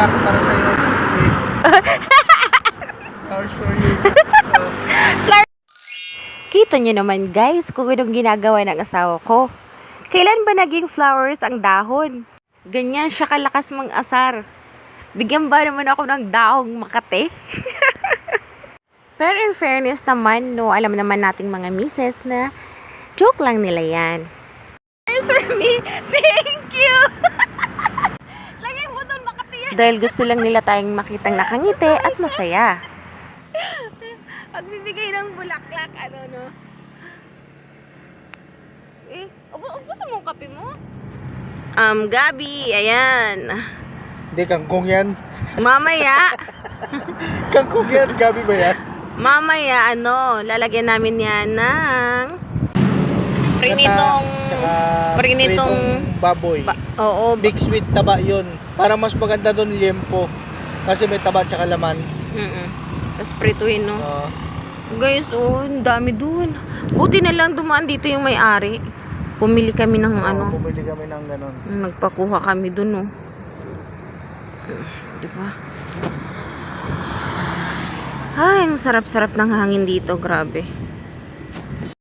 bulaklak para sa'yo. Flowers for you. Kita nyo naman guys kung anong ginagawa ng asawa ko. Kailan ba naging flowers ang dahon? Ganyan siya kalakas mang-asar. Bigyan ba naman ako ng dahong Makate? Pero in fairness naman, no, alam naman nating mga mises na joke lang nila yan. Thanks for me. Thank you. Lagay mo doon Makate yan. Dahil gusto lang nila tayong makitang nakangiti at masaya. Pagbibigay ng bulaklak, ano, no? Ubusan mo ang kape mo? Gabi, ayan. Hindi, kangkong yan. Mamaya, Kangkong yan, Gabi ba yan? mamaya, lalagyan namin yan ng prinitong, Tsaka prinitong baboy. oo, Big sweet taba yun. Para mas maganda doon liempo. Kasi may taba tsaka laman. Tapos prituhin, no? Oo. Guys, ang dami dun. Buti na lang dumaan dito yung may-ari. Pumili kami ng Bumili kami ng ganon. nagpakuha kami dun, no? Diba? Ay, ang sarap-sarap ng hangin dito, grabe.